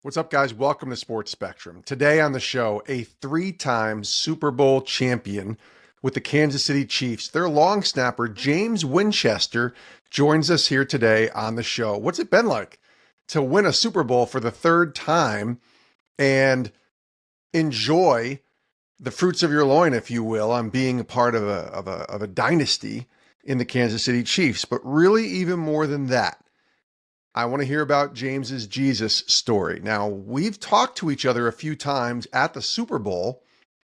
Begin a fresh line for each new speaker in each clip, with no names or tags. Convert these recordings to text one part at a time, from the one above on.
What's up, guys? Welcome to Sports Spectrum. Today on the show, a three-time Super Bowl champion with the Kansas City Chiefs. Their long snapper, James Winchester, joins us here today on the show. What's it been like to win a Super Bowl for the third time and enjoy the fruits of your loin, if you will, on being a part of a dynasty in the Kansas City Chiefs? But really, even more than that, I want to hear about James's Jesus story. Now, we've talked to each other a few times at the Super Bowl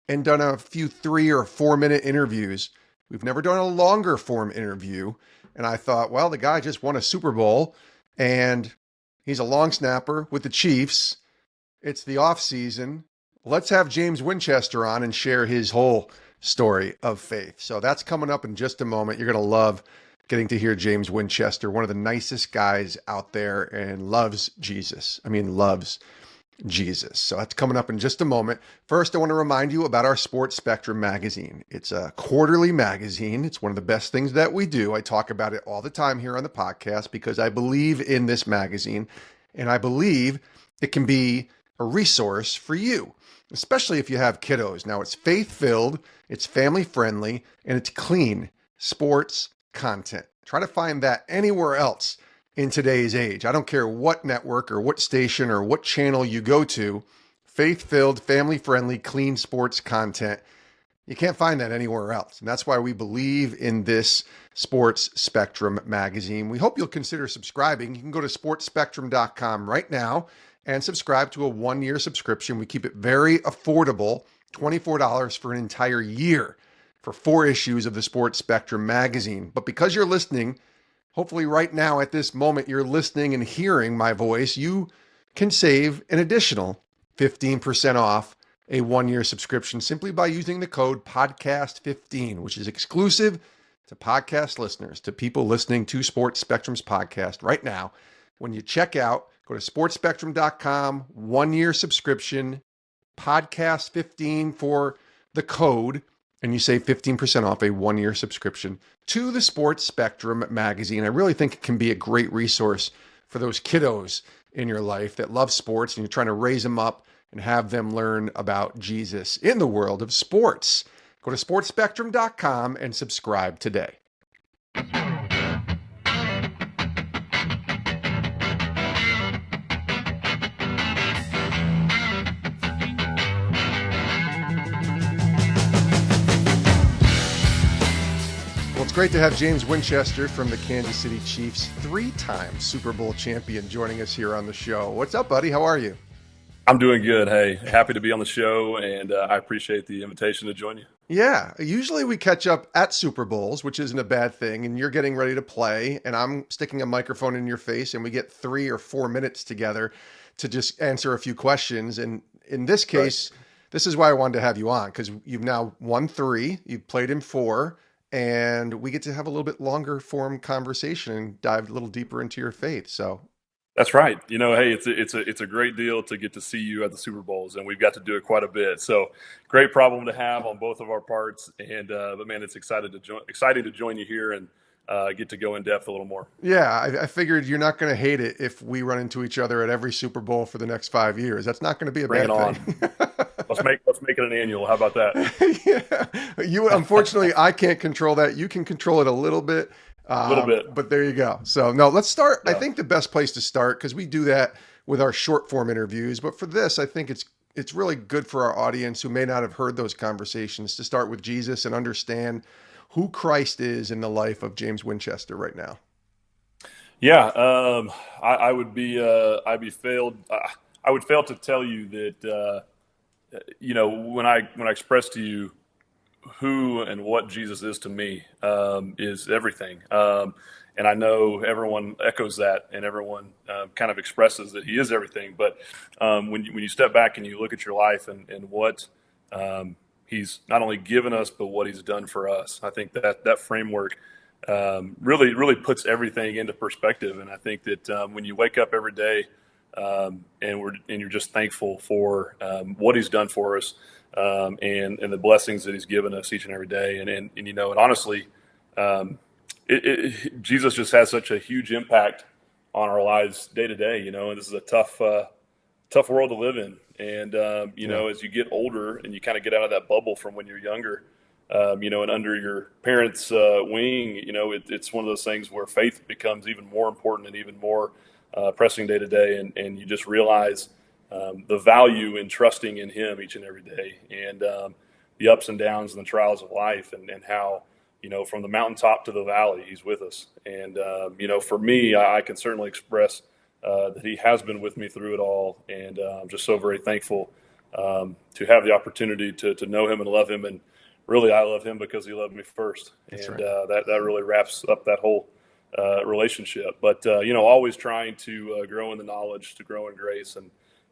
and done a few 3 or 4 minute interviews. We've never done a longer form interview. And I thought, well, the guy just won a Super Bowl and he's a long snapper with the Chiefs. It's the off season. Let's have James Winchester on and share his whole story of faith. So that's coming up in just a moment. You're going to love getting to hear James Winchester, one of the nicest guys out there, and loves Jesus. Loves Jesus. So that's coming up in just a moment. First, I want to remind you about our Sports Spectrum magazine. It's a quarterly magazine. It's one of the best things that we do. I talk about it all the time here on the podcast because I believe in this magazine, and I believe it can be a resource for you, especially if you have kiddos. Now, it's faith-filled, it's family-friendly, and it's clean sports content. Try to find that anywhere else in today's age. I don't care what network or what station or what channel you go to. Faith-filled, family-friendly, clean sports content. You can't find that anywhere else. And that's why we believe in this Sports Spectrum magazine. We hope you'll consider subscribing. You can go to sportspectrum.com right now and subscribe to a 1-year subscription. We keep it very affordable, $24 for an entire year for 4 issues of the Sports Spectrum magazine. But because you're listening, hopefully right now at this moment, you're listening and hearing my voice, you can save an additional 15% off a 1-year subscription simply by using the code podcast15, which is exclusive to podcast listeners, to people listening to Sports Spectrum's podcast right now. When you check out, go to sportspectrum.com, 1-year subscription, podcast15 for the code, and you save 15% off a 1-year subscription to the Sports Spectrum magazine. I really think it can be a great resource for those kiddos in your life that love sports and you're trying to raise them up and have them learn about Jesus in the world of sports. Go to sportspectrum.com and subscribe today. Great to have James Winchester from the Kansas City Chiefs, 3-time Super Bowl champion, joining us here on the show. What's up, buddy? How are you?
I'm doing good. Hey, happy to be on the show, and I appreciate the invitation to join you.
Yeah, usually we catch up at Super Bowls, which isn't a bad thing, and you're getting ready to play, and I'm sticking a microphone in your face, and we get 3 or 4 minutes together to just answer a few questions. And in this case, This is why I wanted to have you on, because you've now won 3, you've played in 4, and we get to have a little bit longer form conversation and dive a little deeper into your faith. So
that's right. Hey, it's a great deal to get to see you at the Super Bowls, and we've got to do it quite a bit. So great problem to have on both of our parts. And but man, it's exciting to join you here and get to go in depth a little more.
Yeah, I figured you're not going to hate it if we run into each other at every Super Bowl for the next 5 years. That's not going to be a
Bring
bad
thing.
Bring
it on. Let's make it an annual. How about
that? Yeah, unfortunately, I can't control that. You can control it a little bit. But there you go. So no, let's start. Yeah. I think the best place to start, because we do that with our short form interviews, but for this, I think it's really good for our audience who may not have heard those conversations to start with Jesus and understand who Christ is in the life of James Winchester right now.
Yeah, I would fail to tell you that when I express to you who and what Jesus is to me is everything. And I know everyone echoes that, and everyone kind of expresses that he is everything. But when you step back and you look at your life and what he's not only given us, but what he's done for us, I think that framework really puts everything into perspective. And I think that when you wake up every day and you're just thankful for what he's done for us, and the blessings that he's given us each and every day. And honestly, Jesus just has such a huge impact on our lives day to day, and this is a tough world to live in. And,
Yeah.
as you get older and you kind of get out of that bubble from when you're younger, and under your parents' wing, it's one of those things where faith becomes even more important and even more pressing day to day. And you just realize the value in trusting in Him each and every day, and the ups and downs and the trials of life, and how, from the mountaintop to the valley, He's with us. And, for me, I can certainly express that He has been with me through it all. And I'm just so very thankful to have the opportunity to know Him and love Him. And really, I love Him because He loved me first.
That's
And
right.
that really wraps up that whole relationship. But, always trying to grow in the knowledge, to grow in grace,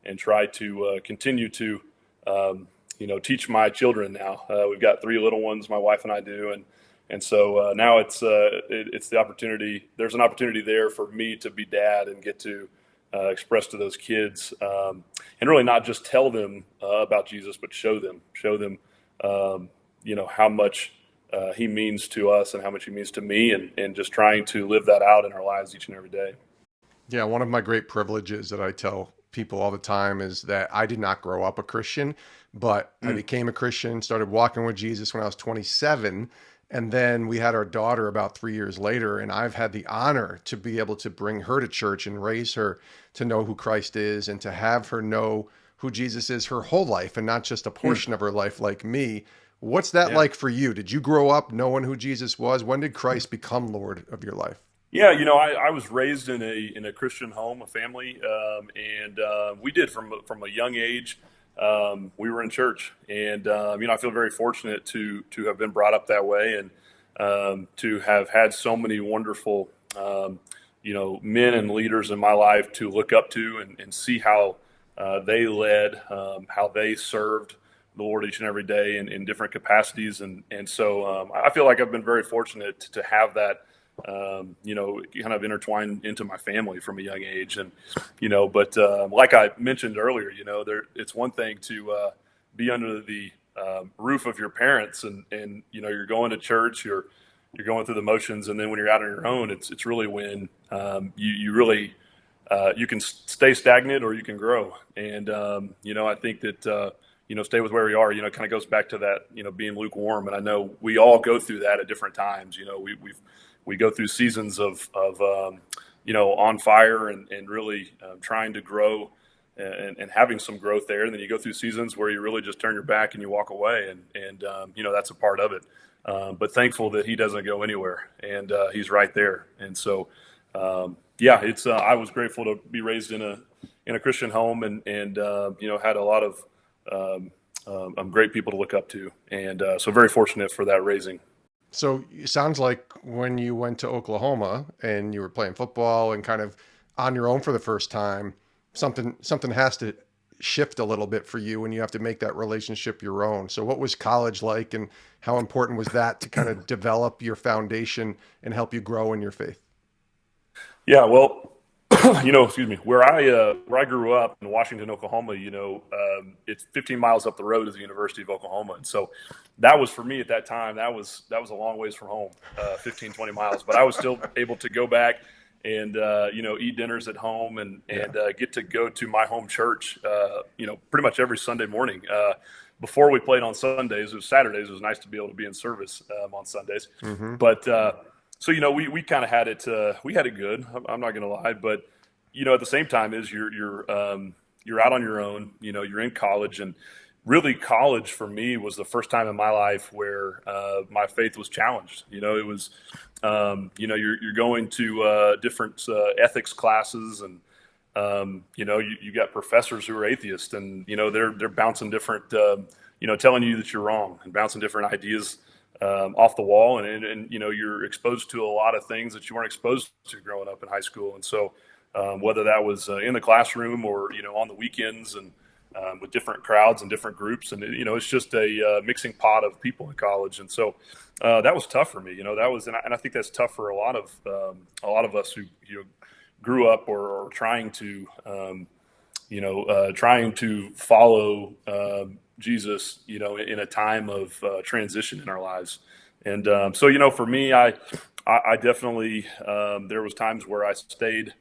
and try to continue to, teach my children now. We've got three little ones, my wife and I do. And so now it's the opportunity. There's an opportunity there for me to be dad and get to express to those kids, and really not just tell them about Jesus, but show them, how much He means to us and how much He means to me, and just trying to live that out in our lives each and every day.
Yeah, one of my great privileges that I tell people all the time is that I did not grow up a Christian, but I
Mm.
became a Christian, started walking with Jesus when I was 27. And then we had our daughter about 3 years later. And I've had the honor to be able to bring her to church and raise her to know who Christ is and to have her know who Jesus is her whole life and not just a
Mm.
portion of her life like me. What's that
Yeah.
like for you? Did you grow up knowing who Jesus was? When did Christ become Lord of your life?
Yeah, I was raised in a Christian home, a family, and we did from a young age. We were in church, and I feel very fortunate to have been brought up that way, and to have had so many wonderful, men and leaders in my life to look up to, and see how they led, how they served the Lord each and every day in different capacities, and so I feel like I've been very fortunate to have that, kind of intertwined into my family from a young age. And, but like I mentioned earlier, it's one thing to be under the roof of your parents, and, you're going to church, you're going through the motions. And then when you're out on your own, it's really when you really, you can stay stagnant or you can grow. And, I think that, stay with where we are, kind of goes back to that, being lukewarm. And I know we all go through that at different times. We go through seasons of on fire, and really trying to grow, and having some growth there. And then you go through seasons where you really just turn your back and you walk away. And that's a part of it. But thankful that He doesn't go anywhere, and He's right there. And so, it's I was grateful to be raised in a Christian home, and had a lot of great people to look up to, and so very fortunate for that raising.
So it sounds like when you went to Oklahoma and you were playing football and kind of on your own for the first time, something has to shift a little bit for you when you have to make that relationship your own. So what was college like, and how important was that to kind of develop your foundation and help you grow in your faith?
Yeah, well, excuse me, where I grew up in Washington, Oklahoma, it's 15 miles up the road is the University of Oklahoma, and so that was for me at that time. That was a long ways from home, 15, 20 miles, but I was still able to go back and eat dinners at home,
Yeah.
and get to go to my home church, pretty much every Sunday morning. Before we played on Sundays, it was Saturdays. It was nice to be able to be in service on Sundays,
Mm-hmm.
but so we kind of had it. We had it good. I'm not going to lie, but at the same time, is you're out on your own. You're in college, and really college for me was the first time in my life where my faith was challenged. It was you're going to different ethics classes, and you got professors who are atheists, and they're bouncing different, telling you that you're wrong and bouncing different ideas off the wall, and you're exposed to a lot of things that you weren't exposed to growing up in high school. And so whether that was in the classroom or on the weekends, and with different crowds and different groups, and it's just a mixing pot of people in college. And so that was tough for me. That was, and I think that's tough for a lot of us who grew up, or trying to follow Jesus, in a time of transition in our lives. And so, for me, I definitely, there was times where I stayed,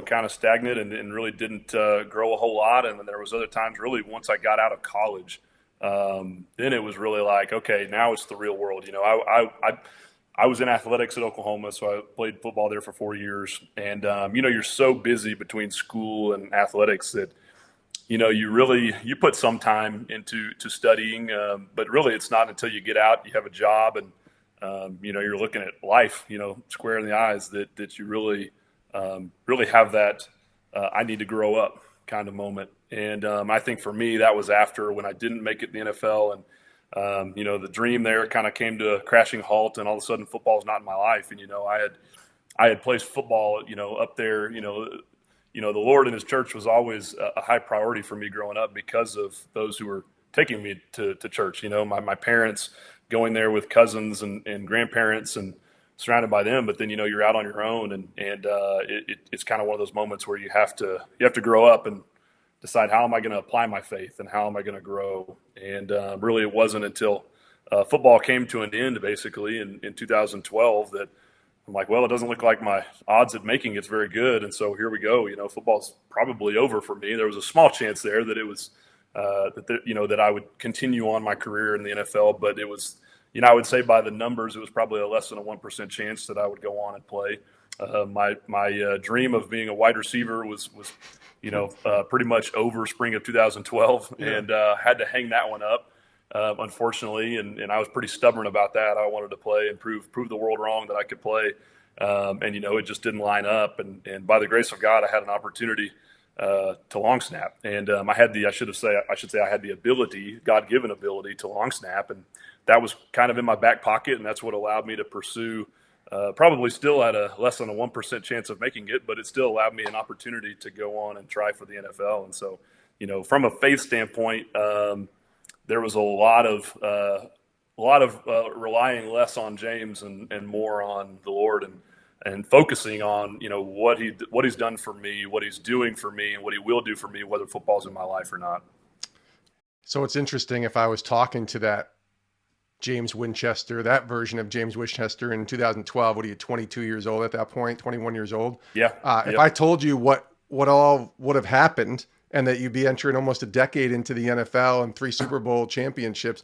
kind of stagnant and really didn't grow a whole lot. And then there was other times really once I got out of college, then it was really like, okay, now it's the real world. I was in athletics at Oklahoma, so I played football there for 4 years. And, you're so busy between school and athletics that, you put some time into studying, but really it's not until you get out, you have a job and, you're looking at life, square in the eyes that you really, really have that I need to grow up kind of moment. And I think for me, that was after when I didn't make it in the NFL and, the dream there kind of came to a crashing halt, and all of a sudden football's not in my life. And, I had placed football, up there, the Lord and his church was always a high priority for me growing up because of those who were taking me to church. My parents going there with cousins and grandparents and surrounded by them, but then, you're out on your own and it's kind of one of those moments where you have to grow up and decide, how am I going to apply my faith and how am I going to grow? And really it wasn't until football came to an end basically in 2012 that I'm like, well, it doesn't look like my odds at making it's very good. And so here we go. Football's probably over for me. There was a small chance there that it was that I would continue on my career in the NFL, but it was, I would say by the numbers, it was probably a less than a 1% chance that I would go on and play. My dream of being a wide receiver was pretty much over spring of 2012, yeah. And had to hang that one up, unfortunately. And I was pretty stubborn about that. I wanted to play and prove the world wrong that I could play. And it just didn't line up. And by the grace of God, I had an opportunity to long snap. And I had I should say I had the ability, God-given ability to long snap. And that was kind of in my back pocket. And that's what allowed me to pursue, probably still at a less than a 1% chance of making it, but it still allowed me an opportunity to go on and try for the NFL. And so, from a faith standpoint, there was a lot of relying less on James and more on the Lord and focusing on, what he's done for me, what he's doing for me, and what he will do for me, whether football's in my life or not.
So it's interesting, if I was talking to that James Winchester, that version of James Winchester in 2012, what are you, 22 years old at that point, 21 years old?
Yeah.
If I told you what all would have happened and that you'd be entering almost a decade into the NFL and 3 Super Bowl championships,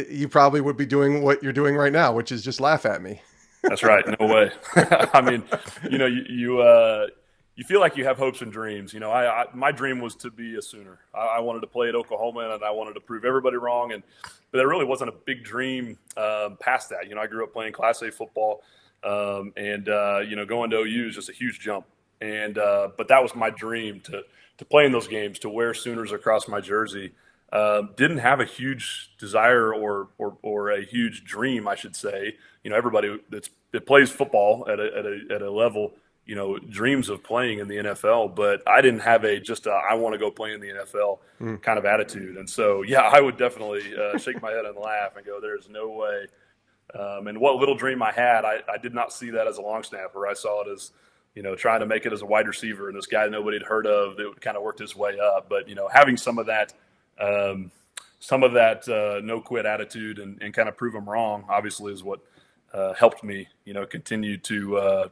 you probably would be doing what you're doing right now, which is just laugh at me.
That's right. No way. I mean, you feel like you have hopes and dreams. My dream was to be a Sooner. I wanted to play at Oklahoma, and I wanted to prove everybody wrong. But there really wasn't a big dream past that. I grew up playing Class A football, and going to OU is just a huge jump. And but that was my dream to play in those games, to wear Sooners across my jersey. Didn't have a huge desire or a huge dream, I should say. Everybody that plays football at a level, dreams of playing in the NFL, but I didn't have I want to go play in the NFL kind of attitude. And so, yeah, I would definitely shake my head and laugh and go, there's no way. And what little dream I had, I did not see that as a long snapper. I saw it as, trying to make it as a wide receiver and this guy nobody had heard of that kind of worked his way up. But, having some of that no quit attitude and kind of prove them wrong, obviously is what helped me, continue to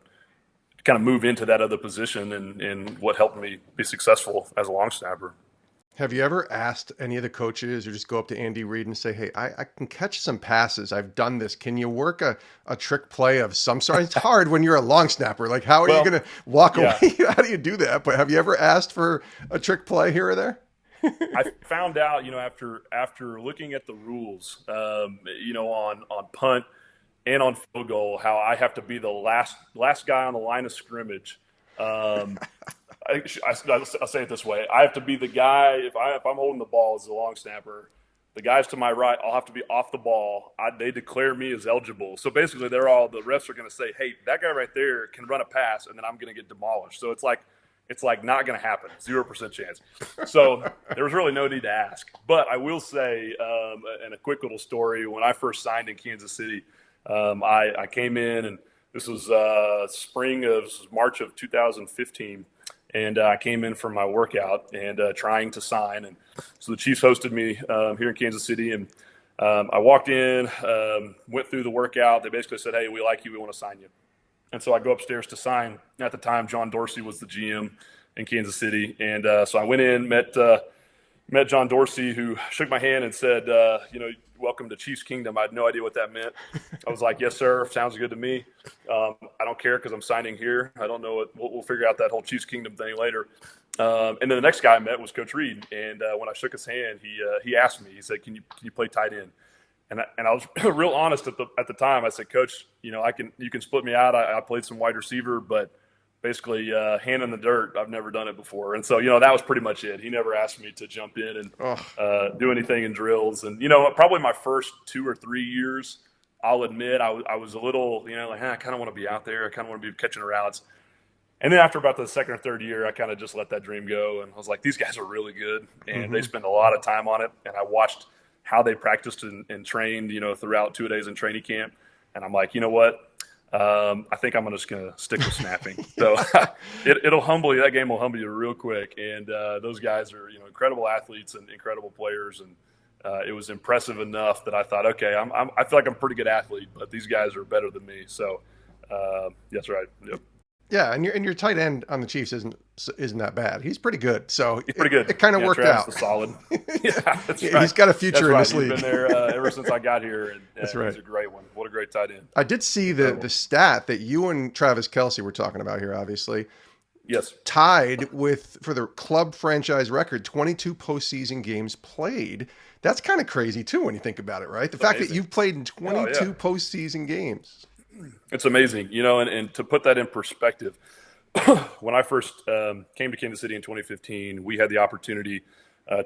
kind of move into that other position and what helped me be successful as a long snapper.
Have you ever asked any of the coaches or just go up to Andy Reid and say, hey, I can catch some passes. I've done this. Can you work a trick play of some sort? It's hard when you're a long snapper. Like, how are you going to walk away? How do you do that? But have you ever asked for a trick play here or there?
I found out, after looking at the rules, on punt and on field goal, how I have to be the last guy on the line of scrimmage. I'll say it this way: I have to be the guy if I'm holding the ball as a long snapper. The guys to my right, I'll have to be off the ball. They declare me as eligible. So basically, the refs are going to say, "Hey, that guy right there can run a pass," and then I'm going to get demolished. So it's like not going to happen. 0% chance. So there was really no need to ask. But I will say, in a quick little story, when I first signed in Kansas City, I came in, and this was March of 2015, and I came in for my workout and trying to sign. And so the Chiefs hosted me here in Kansas City, and I walked in, went through the workout. They basically said, "Hey, we like you. We want to sign you." And so I go upstairs to sign. At the time, John Dorsey was the GM in Kansas City. And so I went in, met John Dorsey, who shook my hand and said, welcome to Chiefs Kingdom. I had no idea what that meant. I was like, yes, sir. Sounds good to me. I don't care because I'm signing here. I don't know. We'll figure out that whole Chiefs Kingdom thing later. And then the next guy I met was Coach Reed. And when I shook his hand, he asked me, he said, can you play tight end? And I was real honest at the time. I said, Coach, you can split me out. I played some wide receiver, but basically hand in the dirt, I've never done it before. And so, that was pretty much it. He never asked me to jump in and do anything in drills. And, probably my first 2 or 3 years, I'll admit I was a little, I kind of want to be out there. I kind of want to be catching routes. And then after about the second or third year, I kind of just let that dream go. And I was like, these guys are really good. And they spend a lot of time on it. And I watched how they practiced and trained, throughout 2 days in training camp. And I'm like, you know what? I think I'm just going to stick with snapping. So it'll humble you. That game will humble you real quick. And those guys are, incredible athletes and incredible players. And it was impressive enough that I thought, okay, I feel like I'm a pretty good athlete, but these guys are better than me. So that's right. Yep.
Yeah, and your tight end on the Chiefs isn't that bad. He's pretty good. So
he's pretty good.
It kind of worked
Travis
out.
is solid. Yeah, that's right.
He's got a future in this league.
He's been there ever since I got here, and
that's right.
He's a great one. What a great tight end.
I did see the stat that you and Travis Kielce were talking about here. Obviously,
yes,
tied for the club franchise record, 22 postseason games played. That's kind of crazy too when you think about it, right? The fact that you've played in 22 postseason games.
It's amazing, and to put that in perspective, when I first came to Kansas City in 2015, we had the opportunity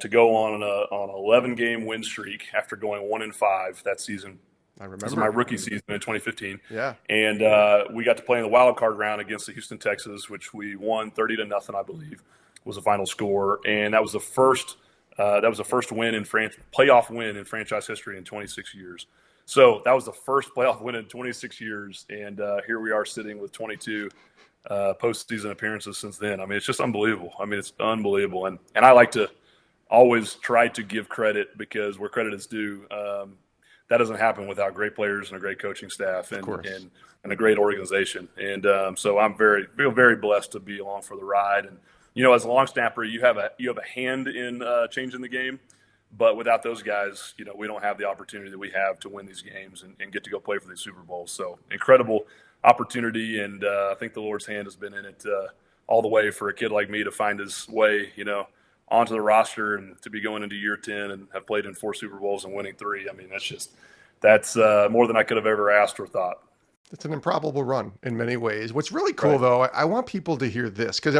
to go on an 11-game win streak after going 1-5 that season.
I remember.
This was my rookie season in 2015.
Yeah.
And we got to play in the wild card round against the Houston Texans, which we won 30-0, I believe, was the final score. And that was the first win playoff win in franchise history in 26 years. So that was the first playoff win in 26 years, and here we are sitting with 22 postseason appearances since then. I mean, it's just unbelievable. I mean, it's unbelievable, and I like to always try to give credit because where credit is due. That doesn't happen without great players and a great coaching staff and a great organization. And so I'm feel very blessed to be along for the ride. And as a long snapper, you have a hand in changing the game. But without those guys, we don't have the opportunity that we have to win these games and get to go play for these Super Bowls. So incredible opportunity, and I think the Lord's hand has been in it all the way for a kid like me to find his way, onto the roster and to be going into year 10 and have played in 4 Super Bowls and winning 3. I mean, that's more than I could have ever asked or thought.
It's an improbable run in many ways. What's really cool, though, I want people to hear this because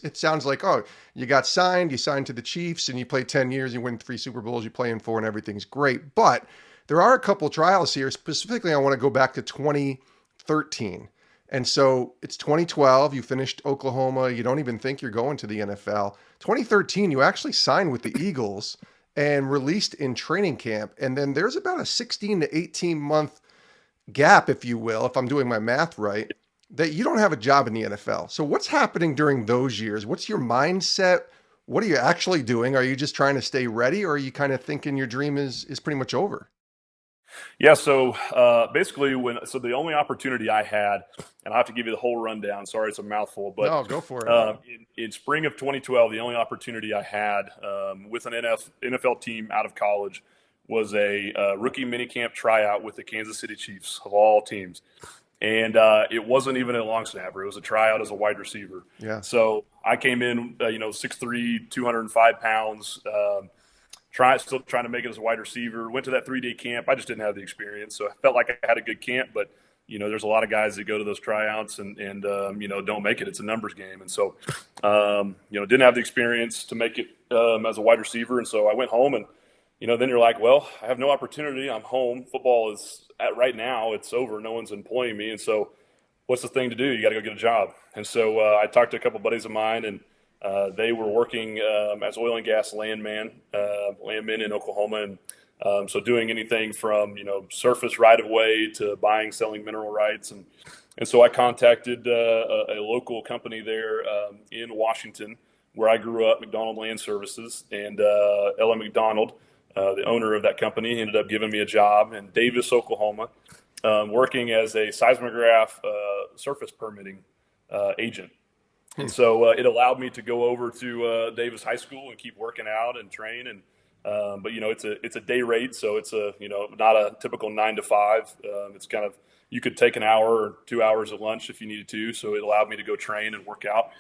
it sounds like, oh, you signed to the Chiefs and you play 10 years, you win 3 Super Bowls, you play in 4 and everything's great. But there are a couple trials here. Specifically, I want to go back to 2013. And so it's 2012. You finished Oklahoma. You don't even think you're going to the NFL. 2013, you actually signed with the Eagles and released in training camp. And then there's about a 16 to 18 month gap, if you will, if I'm doing my math right, that you don't have a job in the NFL. So what's happening during those years? What's your mindset? What are you actually doing? Are you just trying to stay ready, or are you kind of thinking your dream is pretty much over?
Yeah, so basically the only opportunity I had, and I'll have to give you the whole rundown. Sorry, it's a mouthful, but
no, go for it.
In spring of 2012, the only opportunity I had with an NFL team out of college was a rookie minicamp tryout with the Kansas City Chiefs of all teams. And it wasn't even a long snapper. It was a tryout as a wide receiver.
Yeah.
So I came in, 6'3", 205 pounds, still trying to make it as a wide receiver. Went to that 3-day camp. I just didn't have the experience. So I felt like I had a good camp, but, there's a lot of guys that go to those tryouts and don't make it. It's a numbers game. And so, didn't have the experience to make it as a wide receiver. And so I went home and, then you're like, well, I have no opportunity. I'm home. Football is right now. It's over. No one's employing me. And so what's the thing to do? You got to go get a job. And so I talked to a couple of buddies of mine, and they were working as oil and gas landmen in Oklahoma. And so doing anything from, surface right of way to buying, selling mineral rights. And so I contacted a local company there in Washington where I grew up, McDonald Land Services, and Ella McDonald, the owner of that company, ended up giving me a job in Davis, Oklahoma. working as a seismograph surface permitting agent. And so it allowed me to go over to Davis High School and keep working out and train. And but it's a day rate, so it's not a typical 9 to 5. It's kind of, you could take an hour or 2 hours of lunch if you needed to. So it allowed me to go train and work out.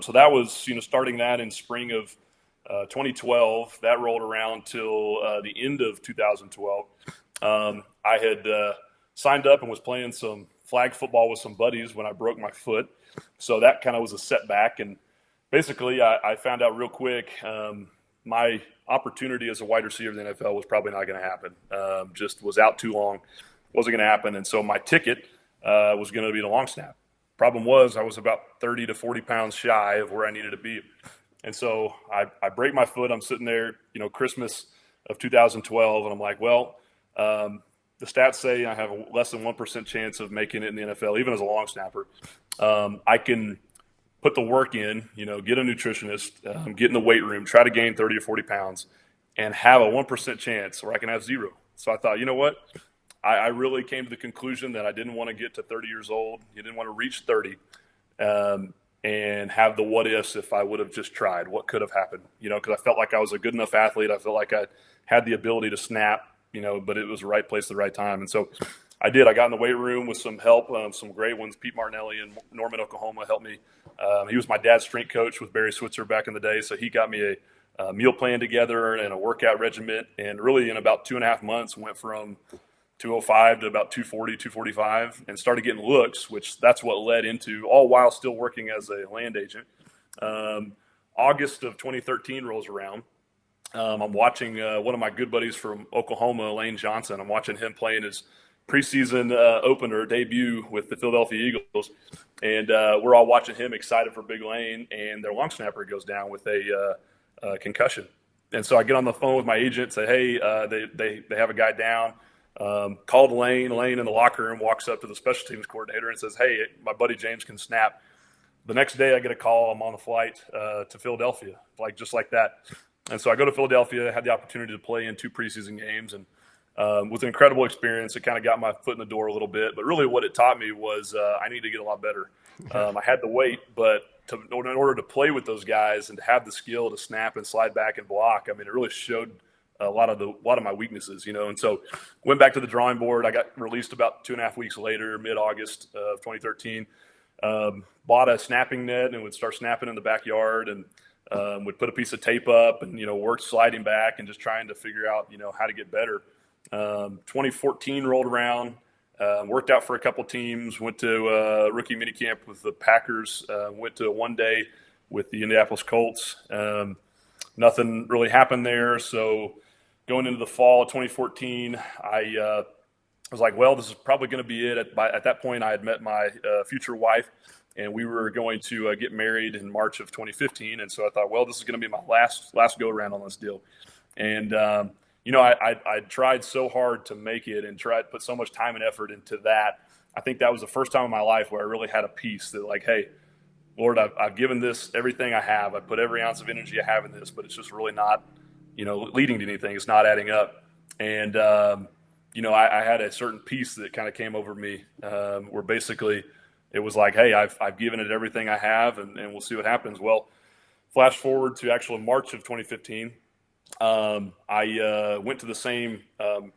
So that was starting that in spring of 2012. That rolled around till the end of 2012. I had signed up and was playing some flag football with some buddies when I broke my foot. So that kind of was a setback. And basically, I found out real quick my opportunity as a wide receiver in the NFL was probably not going to happen. Just was out too long. Wasn't going to happen. And so my ticket was going to be the long snap. Problem was I was about 30 to 40 pounds shy of where I needed to be. And so I break my foot. I'm sitting there, Christmas of 2012, and I'm like, well, the stats say I have a less than 1% chance of making it in the NFL, even as a long snapper. I can put the work in, get a nutritionist, get in the weight room, try to gain 30 or 40 pounds, and have a 1% chance, or I can have 0. So I thought, you know what? I really came to the conclusion that I didn't want to get to 30 years old. You didn't want to reach 30 and have the what ifs if I would have just tried. What could have happened? Because I felt like I was a good enough athlete. I felt like I had the ability to snap, but it was the right place at the right time. And so I did. I got in the weight room with some help, some great ones. Pete Martinelli in Norman, Oklahoma helped me. He was my dad's strength coach with Barry Switzer back in the day. So he got me a meal plan together and a workout regimen. And really in about 2.5 months went from 205 to about 240, 245, and started getting looks, which that's what led into, all while still working as a land agent. August of 2013 rolls around. I'm watching one of my good buddies from Oklahoma, Lane Johnson. I'm watching him playing his preseason opener debut with the Philadelphia Eagles, and we're all watching him, excited for Big Lane, and their long snapper goes down with a concussion. And so I get on the phone with my agent, say, hey, they have a guy down. Called Lane. Lane in the locker room walks up to the special teams coordinator and says, hey, my buddy James can snap. The next day I get a call. I'm on the flight to Philadelphia, just like that. And so I go to Philadelphia, had the opportunity to play in 2 preseason games, and was an incredible experience. It kind of got my foot in the door a little bit, but really what it taught me was I need to get a lot better. I had the weight, but in order to play with those guys and to have the skill to snap and slide back and block, it really showed a lot of my weaknesses, and so went back to the drawing board. I got released about 2.5 weeks later, mid-August of 2013. Bought a snapping net and would start snapping in the backyard, and would put a piece of tape up and worked sliding back and just trying to figure out how to get better. 2014 rolled around, worked out for a couple teams, went to rookie minicamp with the Packers, went to one day with the Indianapolis Colts. Nothing really happened there, so going into the fall of 2014, I was like, well, this is probably going to be it. At that point, I had met my future wife, and we were going to get married in March of 2015. And so I thought, well, this is going to be my last go-around on this deal. And, I tried so hard to make it and tried to put so much time and effort into that. I think that was the first time in my life where I really had a peace that, hey, Lord, I've given this everything I have. I put every ounce of energy I have in this, but it's just really not leading to anything. It's not adding up. And, I had a certain peace that kind of came over me where basically it was like, hey, I've given it everything I have, and we'll see what happens. Well, flash forward to actually March of 2015. I went to the same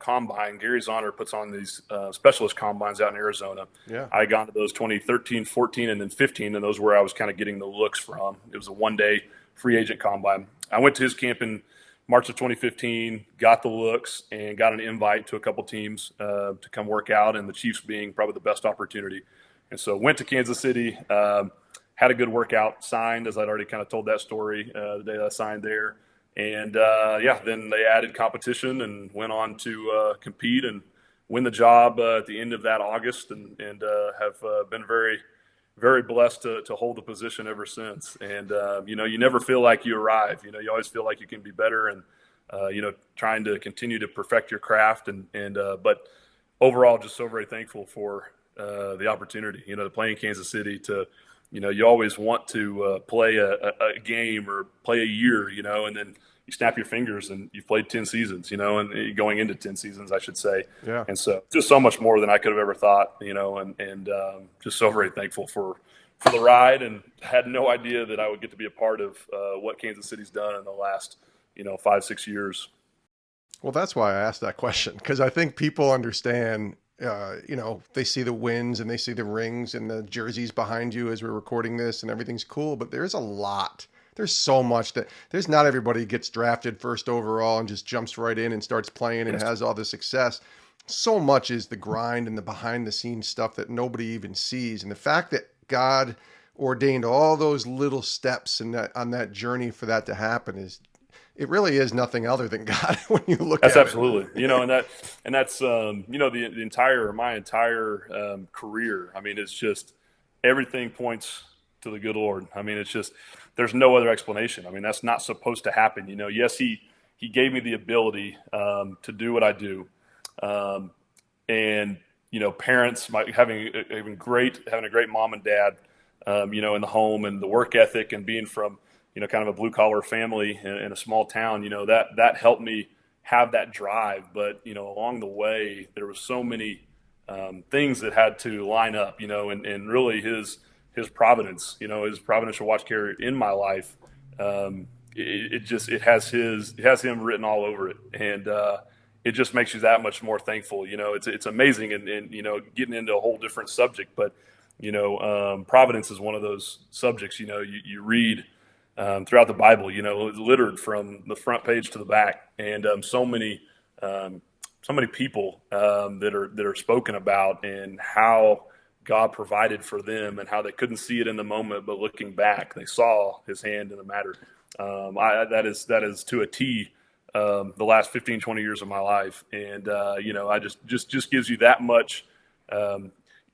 combine. Gary Zahner puts on these specialist combines out in Arizona.
Yeah.
I got to those 2013, 14, and then 15, and those were where I was kind of getting the looks from. It was a one-day free agent combine. I went to his camp in March of 2015, got the looks, and got an invite to a couple teams to come work out, and the Chiefs being probably the best opportunity. And so went to Kansas City, had a good workout, signed, as I'd already kind of told that story the day that I signed there. And, then they added competition and went on to compete and win the job at the end of that August, and have been very, very blessed to hold the position ever since. And, you never feel like you arrive. You always feel like you can be better and, trying to continue to perfect your craft. But overall, just so very thankful for the opportunity, to play in Kansas City, to You always want to play a game or play a year, and then you snap your fingers and you've played 10 seasons, and going into 10 seasons, I should say.
Yeah.
And so just so much more than I could have ever thought, and just so very thankful for the ride, and had no idea that I would get to be a part of what Kansas City's done in the last, 5-6 years.
Well, that's why I asked that question, because I think people understand, they see the wins and they see the rings and the jerseys behind you as we're recording this and everything's cool, but there's a lot. There's so much that there's not everybody gets drafted first overall and just jumps right in and starts playing and has all the success. So much is the grind and the behind the scenes stuff that nobody even sees. And the fact that God ordained all those little steps in that on that journey for that to happen it really is nothing other than God when you look
That's
at
absolutely, and that's the entire my entire career. I mean, it's just everything points to the good Lord. I mean, it's just there's no other explanation. I mean, that's not supposed to happen. Yes, he gave me the ability to do what I do, and parents having a great mom and dad, in the home, and the work ethic, and being from kind of a blue collar family in a small town, that helped me have that drive. But, along the way, there was so many things that had to line up, and really his providence, his providential watch care in my life. It has him written all over it. And it just makes you that much more thankful. It's amazing, and getting into a whole different subject, but, providence is one of those subjects, you read throughout the Bible, littered from the front page to the back, and so many people that are spoken about, and how God provided for them, and how they couldn't see it in the moment, but looking back, they saw His hand in the matter. That is to a T the last 15, 20 years of my life, and I just gives you that much.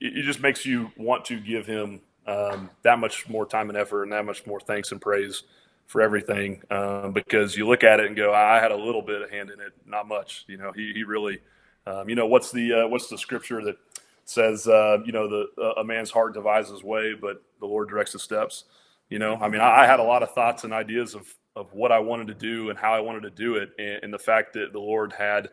It just makes you want to give Him that much more time and effort, and that much more thanks and praise for everything, because you look at it and go, I had a little bit of hand in it, not much. He really, what's the scripture that says, a man's heart devises his way, but the Lord directs his steps. I mean, I had a lot of thoughts and ideas of what I wanted to do and how I wanted to do it, and the fact that the Lord had,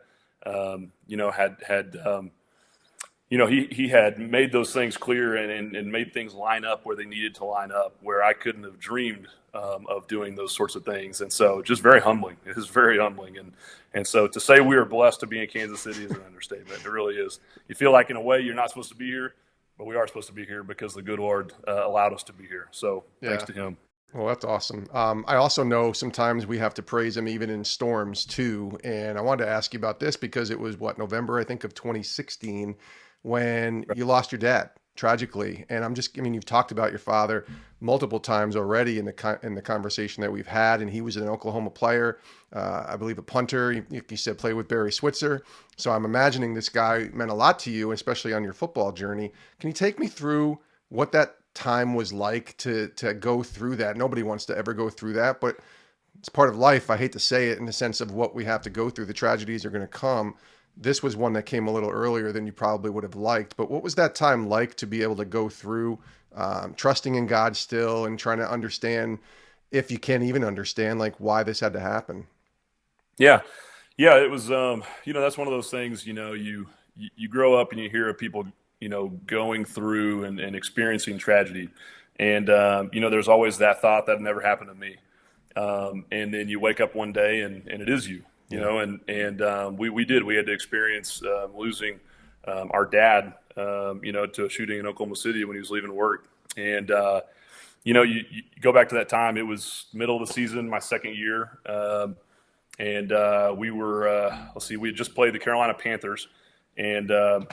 he had made those things clear, and made things line up where they needed to line up, where I couldn't have dreamed of doing those sorts of things. And so just very humbling. It is very humbling. And so to say we are blessed to be in Kansas City is an understatement. It really is. You feel like in a way you're not supposed to be here, but we are supposed to be here because the good Lord allowed us to be here. So thanks to Him.
Well, that's awesome. I also know sometimes we have to praise Him even in storms too. And I wanted to ask you about this because it was November, I think, of 2016 when you lost your dad tragically. And you've talked about your father multiple times already in the conversation that we've had. And he was an Oklahoma player, I believe a punter. You said played with Barry Switzer. So I'm imagining this guy meant a lot to you, especially on your football journey. Can you take me through what that time was like to go through that? Nobody wants to ever go through that, but it's part of life. I hate to say it in the sense of what we have to go through. The tragedies are going to come. This was one that came a little earlier than you probably would have liked, but what was that time like to be able to go through, trusting in God still, and trying to understand, if you can't even understand, like why this had to happen?
Yeah. It was, that's one of those things, you grow up and you hear of people, going through and experiencing tragedy. And, there's always that thought that never happened to me. And then you wake up one day and it is you, we had to experience losing our dad, to a shooting in Oklahoma City when he was leaving work. And, you go back to that time, it was middle of the season, my second year. We were, we had just played the Carolina Panthers, and that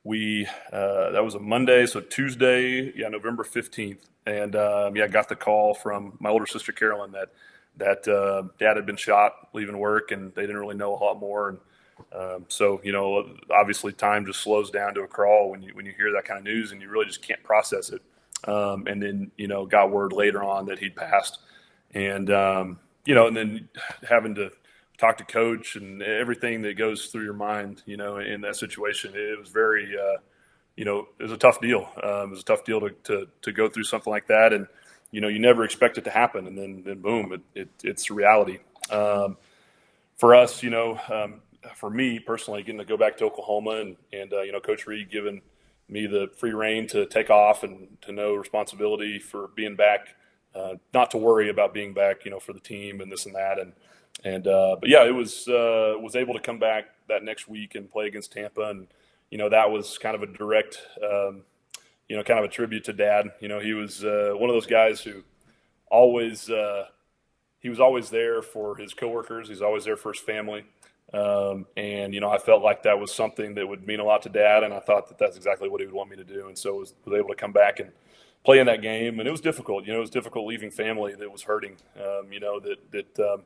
was a Monday, so Tuesday, November 15th. And I got the call from my older sister Carolyn that dad had been shot leaving work, and they didn't really know a lot more. And so obviously time just slows down to a crawl when you hear that kind of news, and you really just can't process it. And then got word later on that he'd passed, and and then having to talk to coach and everything that goes through your mind, in that situation, it was very, it was a tough deal. It was a tough deal to go through something like that. And, you never expect it to happen. And then boom, it's reality. For us, for me personally, getting to go back to Oklahoma and Coach Reed giving me the free reign to take off and to know responsibility for being back, not to worry about being back, for the team and this and that. But yeah, it was able to come back that next week and play against Tampa. And, that was kind of a direct, kind of a tribute to Dad. He was one of those guys who always, he was always there for his coworkers. He's always there for his family. And, I felt like that was something that would mean a lot to Dad. And I thought that that's exactly what he would want me to do. And so was able to come back and play in that game. And it was difficult. It was difficult leaving family that was hurting, that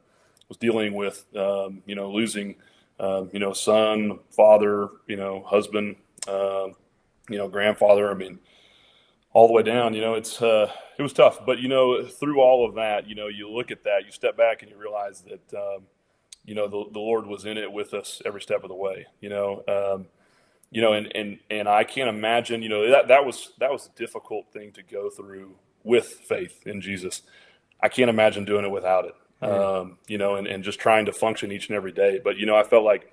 was dealing with, losing, son, father, husband, grandfather. I mean, all the way down, it was tough. But, through all of that, you look at that, you step back and you realize that, the Lord was in it with us every step of the way, and I can't imagine, that was a difficult thing to go through with faith in Jesus. I can't imagine doing it without it, and just trying to function each and every day. But, I felt like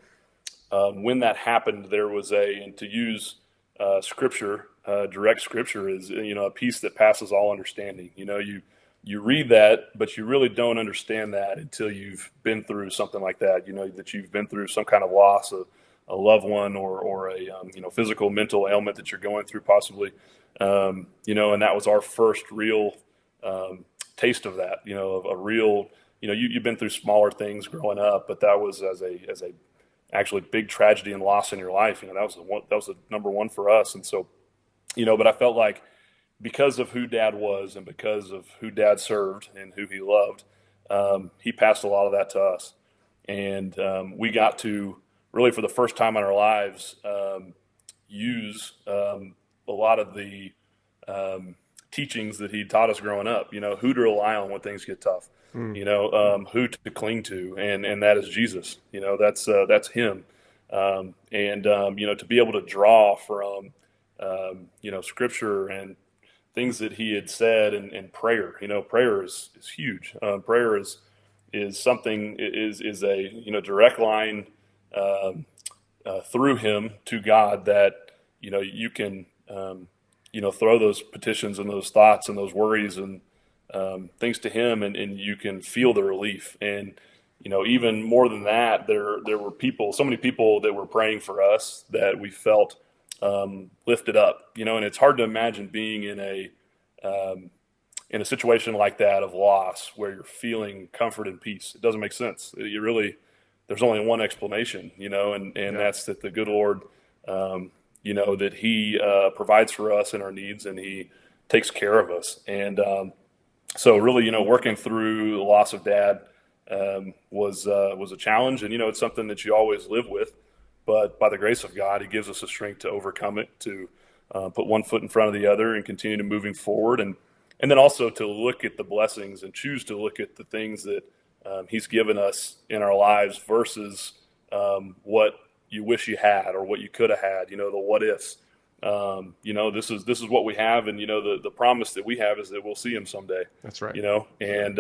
when that happened, there was and to use scripture, direct scripture is, a peace that passes all understanding. You read that, but you really don't understand that until you've been through something like that, that you've been through some kind of loss of a loved one or a, physical, mental ailment that you're going through possibly, and that was our first real taste of that, of a real, you've been through smaller things growing up, but that was as a actually big tragedy and loss in your life. That was the number one for us. And so, but I felt like because of who Dad was and because of who Dad served and who he loved, he passed a lot of that to us. And we got to really, for the first time in our lives, use a lot of the teachings that he taught us growing up, who to rely on when things get tough, who to cling to. And that is Jesus, that's him. To be able to draw from, scripture and things that he had said and prayer, prayer is huge. Prayer is something is a, direct line through him to God that, you can, throw those petitions and those thoughts and those worries and things to him and you can feel the relief. And, even more than that, there were so many people that were praying for us that we felt lifted up, and it's hard to imagine being in a situation like that of loss where you're feeling comfort and peace. It doesn't make sense. There's only one explanation, and that's that the good Lord, that he provides for us in our needs and he takes care of us. And so really, working through the loss of Dad was a challenge, and it's something that you always live with. But by the grace of God, he gives us the strength to overcome it, to put one foot in front of the other and continue to moving forward. And then also to look at the blessings and choose to look at the things that he's given us in our lives versus what you wish you had or what you could have had, the what ifs. This is what we have. And, the promise that we have is that we'll see him someday.
That's right.
And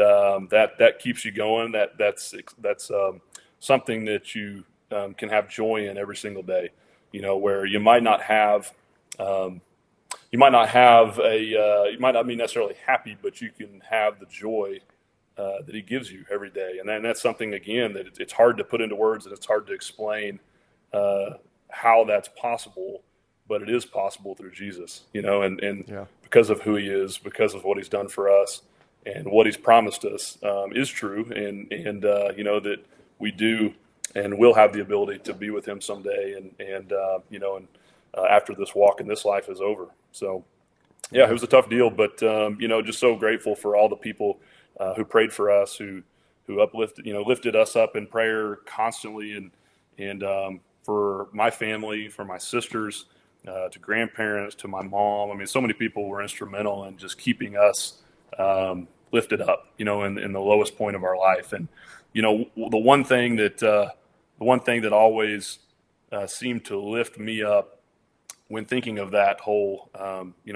that keeps you going. That's something that you can have joy in every single day, where you might not be necessarily happy, but you can have the joy that he gives you every day. And then that's something, again, that it's hard to put into words and it's hard to explain how that's possible, but it is possible through Jesus, because of who he is, because of what he's done for us and what he's promised us is true. And that we do and will have the ability to be with him someday. And after this walk in this life is over. So, yeah, it was a tough deal, but, just so grateful for all the people who prayed for us, who lifted us up in prayer constantly. And for my family, for my sisters, to grandparents, to my mom. I mean, so many people were instrumental in just keeping us lifted up, in the lowest point of our life. And, the one thing that always seemed to lift me up when thinking of that whole,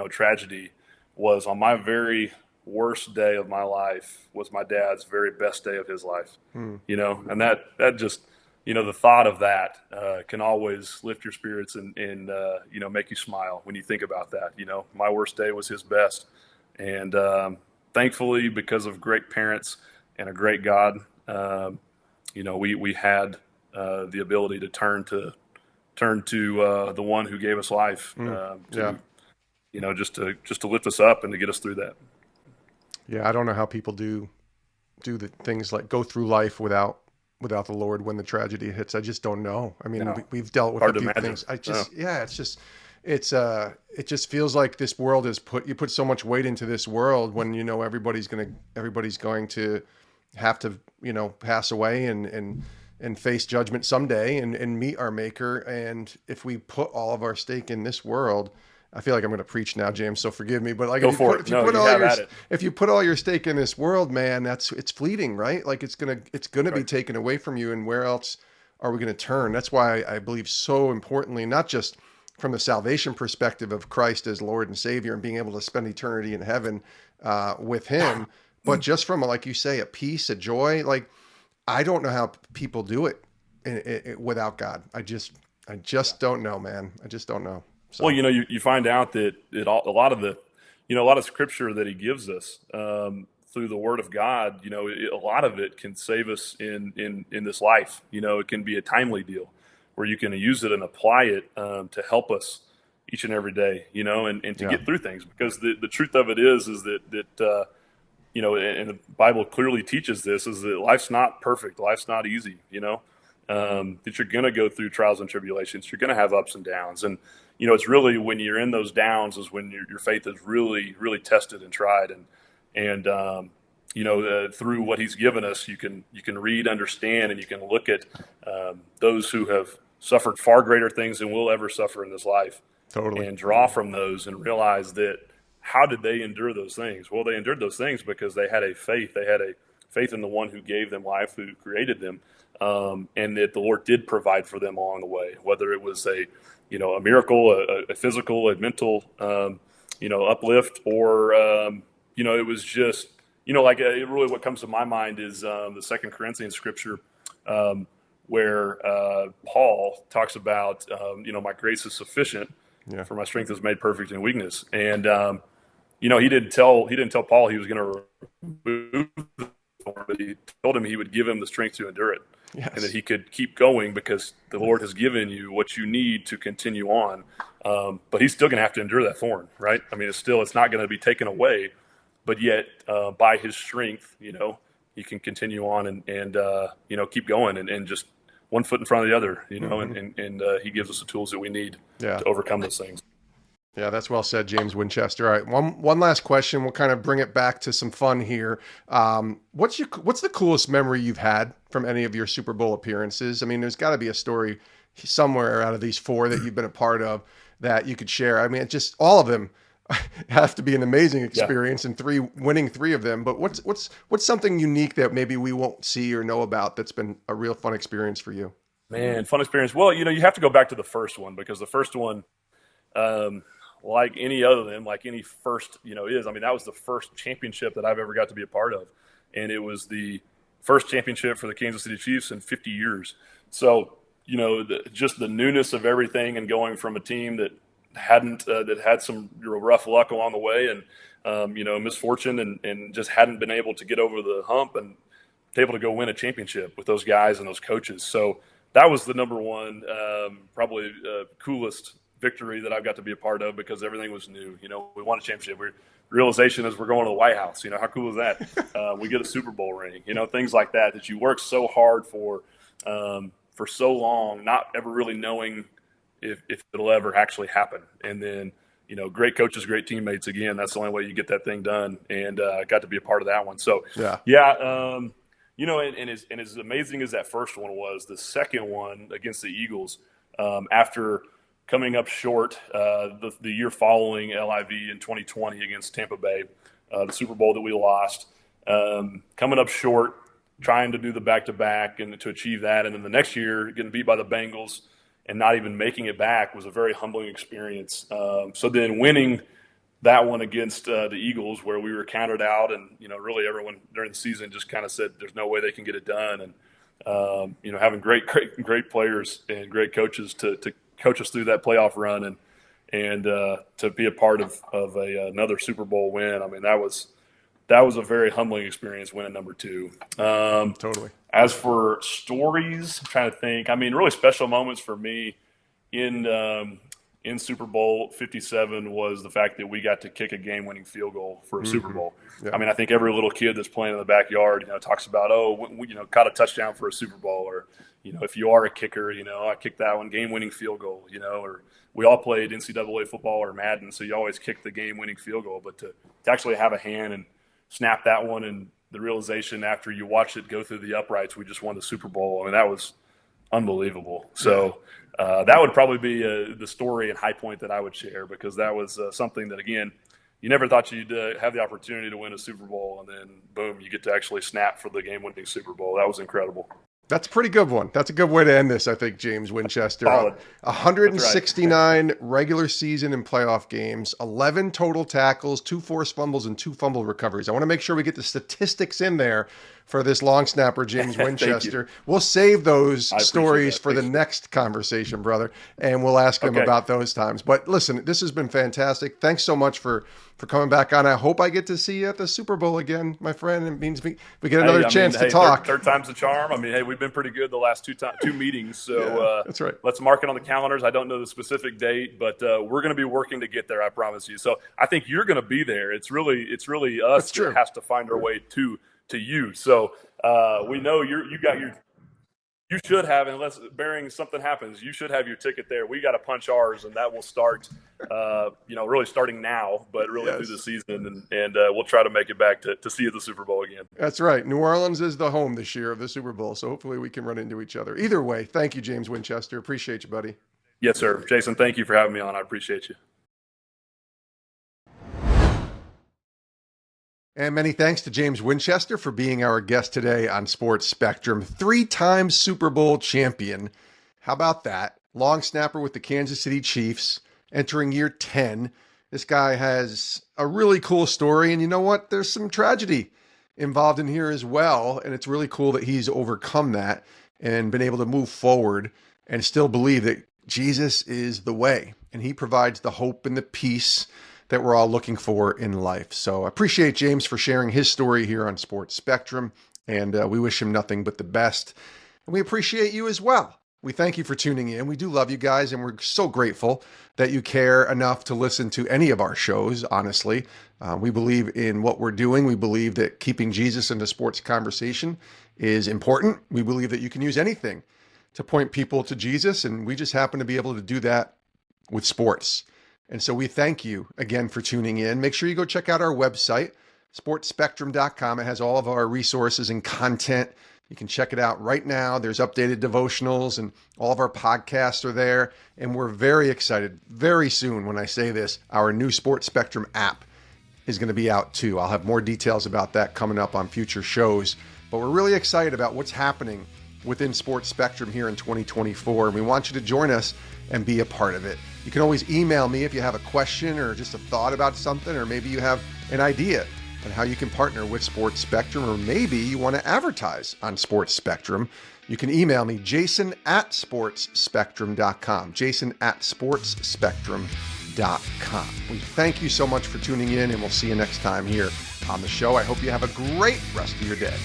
tragedy was on my very worst day of my life was my dad's very best day of his life, and that just, the thought of that can always lift your spirits and make you smile when you think about that. My worst day was his best. And thankfully, because of great parents and a great God, we had the ability to turn to the one who gave us life
Yeah.
just to lift us up and to get us through that.
Yeah. I don't know how people do the things like go through life without the Lord when the tragedy hits. I just don't know. I mean,
No,
we've dealt with
hard
a
to
few
imagine.
things.
No.
It just feels like this world you put so much weight into this world when, everybody's going to have to, pass away and face judgment someday and meet our maker. And if we put all of our stake in this world, I feel like I'm going to preach now, James, so forgive me. But like,
Go for it. No, you have at it.
if you put all your stake in this world, man, it's fleeting, right? Like it's gonna
Right.
be taken away from you, and where else are we going to turn? That's why I believe so importantly, not just from the salvation perspective of Christ as Lord and Savior and being able to spend eternity in heaven with Him, but just from like you say, a peace, a joy. Like I don't know how people do it without God. I just don't know, man. I just don't know.
Well,
So
you find out that a lot of a lot of scripture that he gives us through the Word of God, a lot of it can save us in this life. It can be a timely deal where you can use it and apply it to help us each and every day, and to
yeah,
get through things. Because the truth of it is and the Bible clearly teaches this, is that life's not perfect. Life's not easy, that you're going to go through trials and tribulations. You're going to have ups and downs. And, it's really when you're in those downs is when your faith is really, really tested and tried. And through what he's given us, you can read, understand, and you can look at those who have suffered far greater things than we'll ever suffer in this life
totally.
and draw from those and realize that how did they endure those things? Well, they endured those things because they had a faith. They had a faith in the one who gave them life, who created them, and that the Lord did provide for them along the way, whether it was a miracle, a physical, a mental, uplift, or, it was just, really what comes to my mind is the 2 Corinthians scripture where Paul talks about, my grace is sufficient
Yeah.
for my strength is made perfect in weakness. And, he didn't tell Paul he was going to remove the thorn, but he told him he would give him the strength to endure it.
Yes.
And that he could keep going because the Lord has given you what you need to continue on. But he's still going to have to endure that thorn, right? I mean, it's not going to be taken away, but yet by his strength, he can continue on and keep going and just one foot in front of the other, and he gives us the tools that we need
Yeah.
to overcome those things.
Yeah, that's well said, James Winchester. All right, one last question. We'll kind of bring it back to some fun here. What's the coolest memory you've had from any of your Super Bowl appearances? I mean, there's got to be a story somewhere out of these four that you've been a part of that you could share. I mean, it just all of them have to be an amazing experience, and winning three of them. But what's something unique that maybe we won't see or know about that's been a real fun experience for you?
Man, fun experience. Well, you have to go back to the first one because the first one. Like any other than like any first, is. I mean, that was the first championship that I've ever got to be a part of. And it was the first championship for the Kansas City Chiefs in 50 years. So, just the newness of everything and going from a team that had some rough luck along the way and, misfortune and just hadn't been able to get over the hump and able to go win a championship with those guys and those coaches. So that was the number one, probably coolest victory that I've got to be a part of because everything was new. We won a championship. Realization is we're going to the White House. How cool is that? We get a Super Bowl ring. Things like that you work so hard for so long, not ever really knowing if it'll ever actually happen. And then great coaches, great teammates. Again, that's the only way you get that thing done. And got to be a part of that one. So yeah. And as amazing as that first one was, the second one against the Eagles, after coming up short the year following LIV in 2020 against Tampa Bay, the Super Bowl that we lost, coming up short, trying to do the back-to-back and to achieve that. And then the next year, getting beat by the Bengals and not even making it back was a very humbling experience. So then winning that one against the Eagles, where we were counted out, and really everyone during the season just kind of said there's no way they can get it done, and having great players and great coaches to coach us through that playoff run, and to be a part of another Super Bowl win. I mean, that was a very humbling experience, winning number 2.
Totally.
As for stories, I'm trying to think. I mean, really special moments for me in Super Bowl 57 was the fact that we got to kick a game-winning field goal for a Super Bowl.
Yeah.
I mean, I think every little kid that's playing in the backyard, talks about, caught a touchdown for a Super Bowl, or, if you are a kicker, I kicked that one, game-winning field goal, or we all played NCAA football or Madden, so you always kick the game-winning field goal. But to actually have a hand and snap that one, and the realization after you watch it go through the uprights, we just won the Super Bowl. I mean, that was unbelievable. So that would probably be the story and high point that I would share, because that was something that, again, you never thought you'd have the opportunity to win a Super Bowl, and then boom, you get to actually snap for the game-winning Super Bowl. That was incredible.
That's a pretty good one. That's a good way to end this, I think, James Winchester.
Solid.
169 regular season and playoff games, 11 total tackles, 2 forced fumbles, and 2 fumble recoveries. I want to make sure we get the statistics in there for this long snapper, James Winchester. We'll save those stories for the next conversation, brother, and we'll ask him about those times. But listen, this has been fantastic. Thanks so much for coming back on. I hope I get to see you at the Super Bowl again, my friend. It means we get another chance to talk.
Third time's the charm. I mean, we've been pretty good the last two meetings, so
that's right.
Let's mark it on the calendars. I don't know the specific date, but we're going to be working to get there, I promise you. So I think you're going to be there. It's really us that has to find our way to you. So we know you should have, unless bearing something happens, you should have your ticket there. We got to punch ours, and that will start, really starting now, but really through the season, and we'll try to make it back to see you at the Super Bowl again.
That's right. New Orleans is the home this year of the Super Bowl, so hopefully we can run into each other. Either way, thank you, James Winchester. Appreciate you, buddy.
Yes, sir. Jason, thank you for having me on. I appreciate you.
And many thanks to James Winchester for being our guest today on Sports Spectrum. 3-time Super Bowl champion. How about that? Long snapper with the Kansas City Chiefs, entering year 10. This guy has a really cool story, and you know what? There's some tragedy involved in here as well, and it's really cool that he's overcome that and been able to move forward and still believe that Jesus is the way, and he provides the hope and the peace that we're all looking for in life. So I appreciate James for sharing his story here on Sports Spectrum, and we wish him nothing but the best. And we appreciate you as well. We thank you for tuning in. We do love you guys, and we're so grateful that you care enough to listen to any of our shows, honestly. We believe in what we're doing. We believe that keeping Jesus in the sports conversation is important. We believe that you can use anything to point people to Jesus, and we just happen to be able to do that with sports. And so we thank you again for tuning in. Make sure you go check out our website, sportspectrum.com. It has all of our resources and content. You can check it out right now. There's updated devotionals, and all of our podcasts are there. And we're very excited. Very soon, when I say this, our new Sports Spectrum app is going to be out too. I'll have more details about that coming up on future shows. But we're really excited about what's happening within Sports Spectrum here in 2024. And we want you to join us and be a part of it. You can always email me if you have a question or just a thought about something, or maybe you have an idea on how you can partner with Sports Spectrum, or maybe you want to advertise on Sports Spectrum. You can email me, jason@sportsspectrum.com, jason@sportsspectrum.com. We thank you so much for tuning in, and we'll see you next time here on the show. I hope you have a great rest of your day.